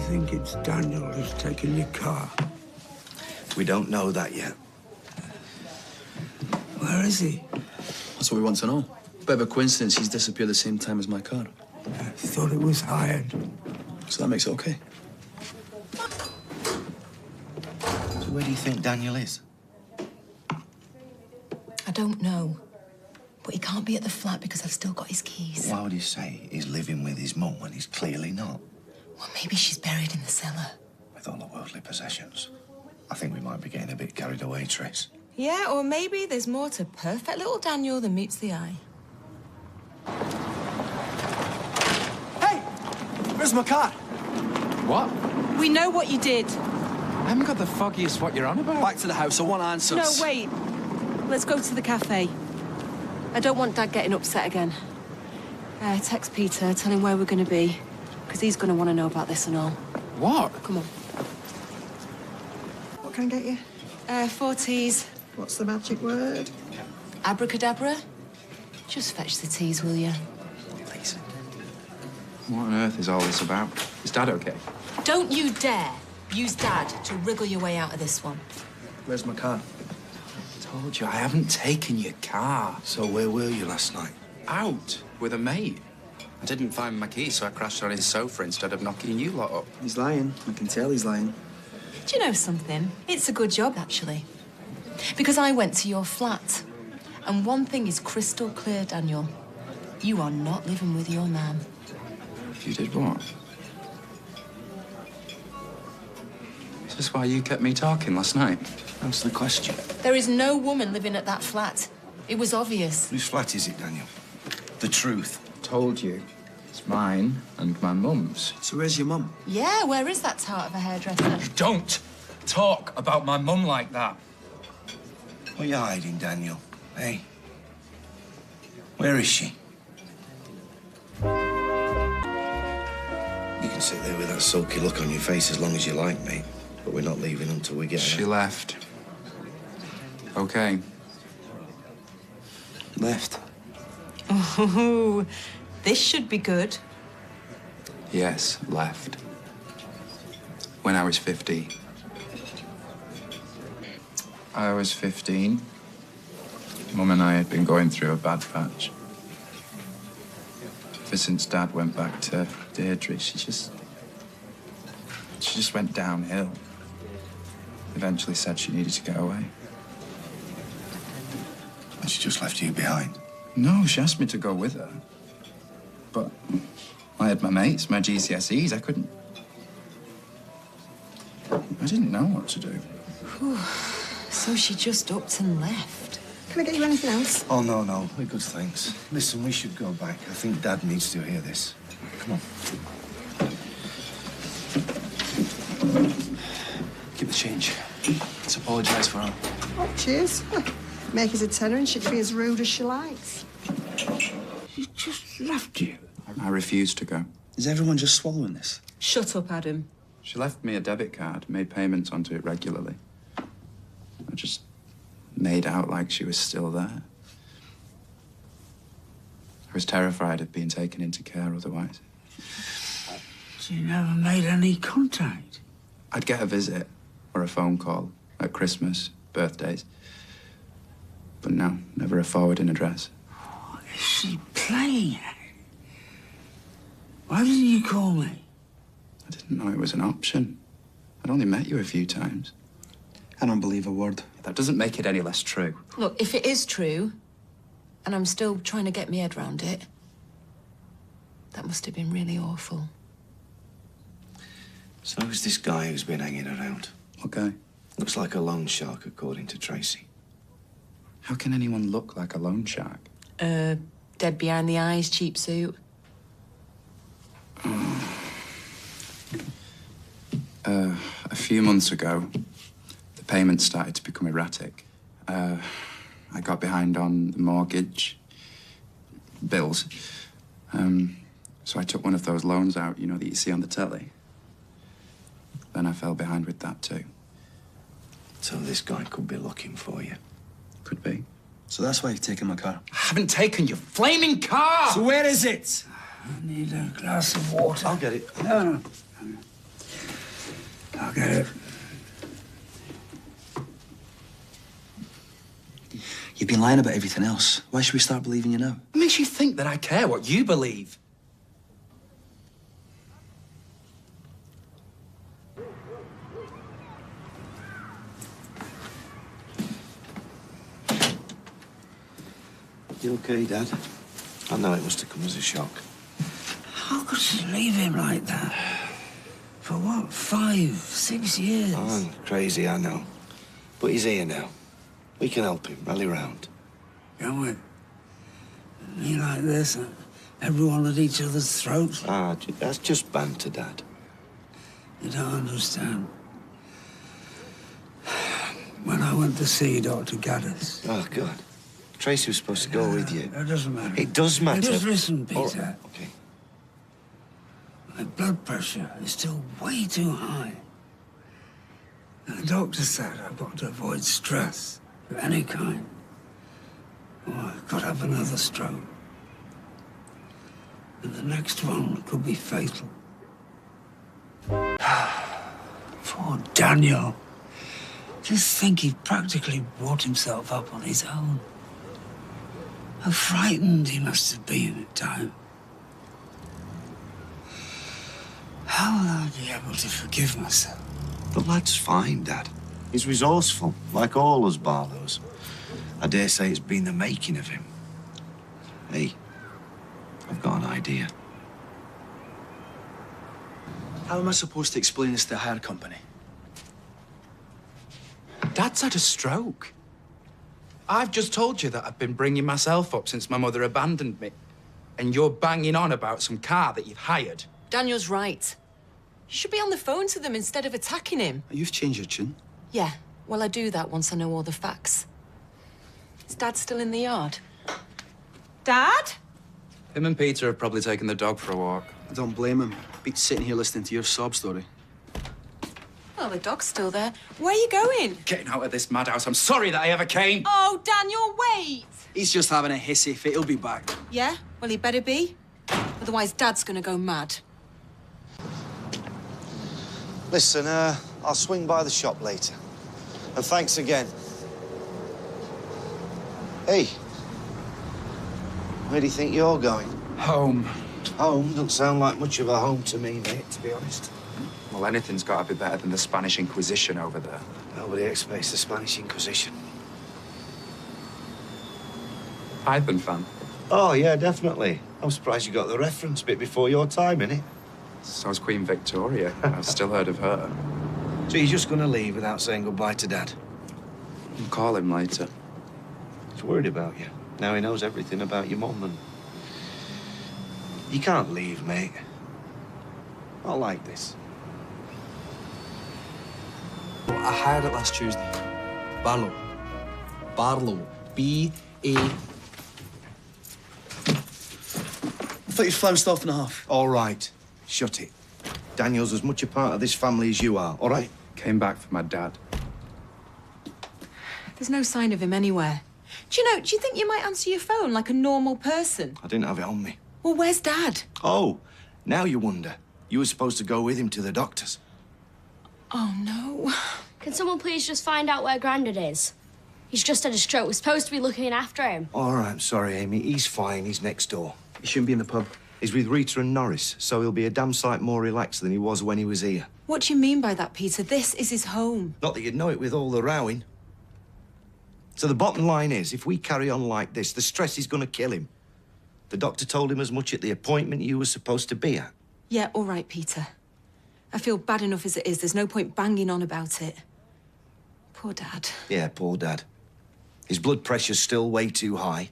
think it's Daniel who's taken your car? We don't know that yet. Where is he? That's what we want to know. Bit of a coincidence, he's disappeared the same time as my car. I thought it was hired. So that makes it okay. So where do you think Daniel is? I don't know. But he can't be at the flat because I've still got his keys. Why would you say he's living with his mum when he's clearly not? Well, maybe she's buried in the cellar. With all the worldly possessions. I think we might be getting a bit carried away, Trace. Yeah, or maybe there's more to perfect little Daniel than meets the eye. Hey! Where's my car? What? We know what you did. I haven't got the foggiest what you're on about. Back to the house, I want answers. No, wait. Let's go to the cafe. I don't want Dad getting upset again. Text Peter, tell him where we're going to be. Because he's going to want to know about this and all. What? Come on. What can I get you? 4 teas. What's the magic word? Abracadabra? Just fetch the teas, will you? Please. What on earth is all this about? Is Dad okay? Don't you dare use Dad to wriggle your way out of this one. Where's my car? I told you, I haven't taken your car. So where were you last night? Out with a mate. I didn't find my key, so I crashed on his sofa instead of knocking you lot up. He's lying. I can tell he's lying. Do you know something? It's a good job, actually. Because I went to your flat. And one thing is crystal clear, Daniel. You are not living with your man. You did what? Is this why you kept me talking last night? Answer the question. There is no woman living at that flat. It was obvious. Whose flat is it, Daniel? The truth. Told you. It's mine and my mum's. So where's your mum? Yeah, where is that tart of a hairdresser? Don't talk about my mum like that. What are you hiding, Daniel? Hey? Where is she? You can sit there with that sulky look on your face as long as you like, mate. But we're not leaving until we get her. She left. Okay. Left. Oh, this should be good. Yes, left. When I was 15. I was 15. Mum and I had been going through a bad patch. Ever since Dad went back to Deirdre, she just went downhill. Eventually said she needed to get away. And she just left you behind. No, she asked me to go with her. But I had my mates, my GCSEs. I didn't know what to do. Whew. So she just upped and left. Can I get you anything else? Oh, no. We're good, thanks. Listen, we should go back. I think Dad needs to hear this. Come on. Keep the change. Let's apologise for her. Oh, cheers. Make us a tenner and she can be as rude as she likes. He just left you. I refused to go. Is everyone just swallowing this? Shut up, Adam. She left me a debit card, made payments onto it regularly. I just made out like she was still there. I was terrified of being taken into care otherwise. So you never made any contact? I'd get a visit or a phone call at Christmas, birthdays. But no, never a forwarding address. What is she playing at? Why didn't you call me? I didn't know it was an option. I'd only met you a few times. I don't believe a word. That doesn't make it any less true. Look, if it is true, and I'm still trying to get my head around it, that must have been really awful. So who's this guy who's been hanging around? Okay. Looks like a loan shark, according to Tracy. How can anyone look like a loan shark? Dead behind the eyes, cheap suit. A few months ago, the payments started to become erratic. I got behind on the mortgage bills. So I took one of those loans out, you know, that you see on the telly. Then I fell behind with that too. So this guy could be looking for you. Could be. So that's why you've taken my car. I haven't taken your flaming car! So where is it? I need a glass of water. I'll get it. No. I'll get it. You've been lying about everything else. Why should we start believing you now? What makes you think that I care what you believe? You okay, Dad? I know it must have come as a shock. How could she leave him like that? For what, 5, 6 years? I'm crazy, I know. But he's here now. We can help him, rally round. Can we? Me like this, everyone at each other's throats. That's just banter, Dad. You don't understand. When I went to see Dr. Gaddis... Oh, God. Tracy was supposed to go with you. It doesn't matter. It does matter. Just listen, Peter. Oh, okay. My blood pressure is still way too high. And the doctor said I've got to avoid stress of any kind. Or I could have another stroke. And the next one could be fatal. Poor Daniel. Just think he practically brought himself up on his own. How frightened he must have been at times. How will I be able to forgive myself? The lad's fine, Dad. He's resourceful, like all us Barlows. I dare say it's been the making of him. Hey, I've got an idea. How am I supposed to explain this to a hire company? Dad's had a stroke. I've just told you that I've been bringing myself up since my mother abandoned me. And you're banging on about some car that you've hired. Daniel's right. You should be on the phone to them instead of attacking him. You've changed your tune. Yeah, well, I do that once I know all the facts. Is Dad still in the yard? Dad? Him and Peter have probably taken the dog for a walk. I don't blame him. Beats sitting here listening to your sob story. Well, the dog's still there. Where are you going? Getting out of this madhouse. I'm sorry that I ever came. Oh, Daniel, wait! He's just having a hissy fit. He'll be back. Yeah? Well, he better be. Otherwise, Dad's gonna go mad. Listen, I'll swing by the shop later. And thanks again. Hey, where do you think you're going? Home. Home? Doesn't sound like much of a home to me, mate, to be honest. Well, anything's got to be better than the Spanish Inquisition over there. Nobody expects the Spanish Inquisition. Python fan. Oh, yeah, definitely. I'm surprised you got the reference bit before your time, innit? So's Queen Victoria. I've still heard of her. So you're just gonna leave without saying goodbye to Dad? I'll call him later. He's worried about you. Now he knows everything about your mum and... You can't leave, mate. Not like this. I hired it last Tuesday. Barlow. Barlow. B-A... I thought you'd flounced off in a half. All right. Shut it. Daniel's as much a part of this family as you are, all right? Came back for my dad. There's no sign of him anywhere. Do you think you might answer your phone like a normal person? I didn't have it on me. Well, where's Dad? Oh, now you wonder. You were supposed to go with him to the doctor's. Oh, no. Can someone please just find out where Grandad is? He's just had a stroke. We're supposed to be looking after him. All right, I'm sorry, Amy. He's fine. He's next door. You shouldn't be in the pub. He's with Rita and Norris, so he'll be a damn sight more relaxed than he was when he was here. What do you mean by that, Peter? This is his home. Not that you'd know it with all the rowing. So the bottom line is, if we carry on like this, the stress is going to kill him. The doctor told him as much at the appointment you were supposed to be at. Yeah, all right, Peter. I feel bad enough as it is. There's no point banging on about it. Poor Dad. Yeah, poor Dad. His blood pressure's still way too high.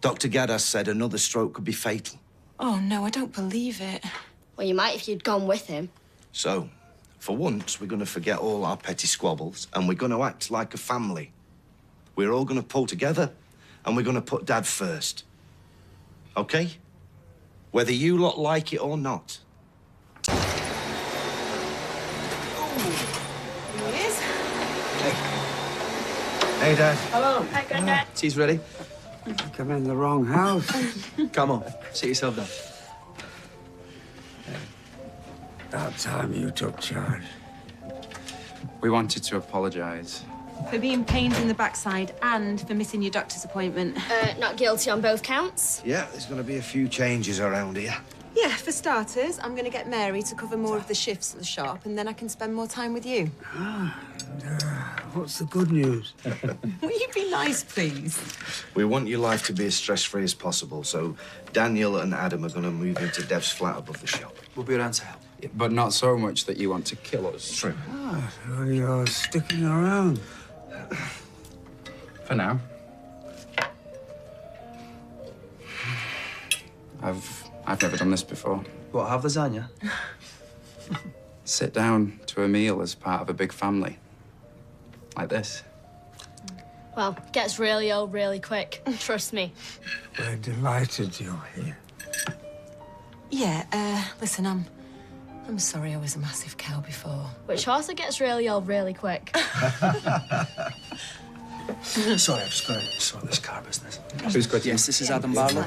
Dr. Gaddis said another stroke could be fatal. Oh, no, I don't believe it. Well, you might if you'd gone with him. So, for once, we're going to forget all our petty squabbles and we're going to act like a family. We're all going to pull together and we're going to put Dad first. OK? Whether you lot like it or not. Here he is. Hey, Dad. Hello. Hi, Grandad. Tea's ready. Come in the wrong house. Come on, sit yourself down. About time you took charge. We wanted to apologise. For being pains in the backside and for missing your doctor's appointment. Not guilty on both counts. Yeah, there's going to be a few changes around here. Yeah, for starters, I'm going to get Mary to cover more of the shifts at the shop, and then I can spend more time with you. What's the good news? Will you be nice, please? We want your life to be as stress-free as possible, so Daniel and Adam are going to move into Dev's flat above the shop. We'll be around to help. But not so much that you want to kill us. True. So you're sticking around. For now. I've never done this before. What, have lasagna? Sit down to a meal as part of a big family. Like this. Well, gets really old really quick. Trust me. We're delighted you're here. Yeah, listen, I'm sorry I was a massive cow before. Which also gets really old really quick. Sorry, I've just got to sort this car business. Who's got Yes, this is Adam Barlow.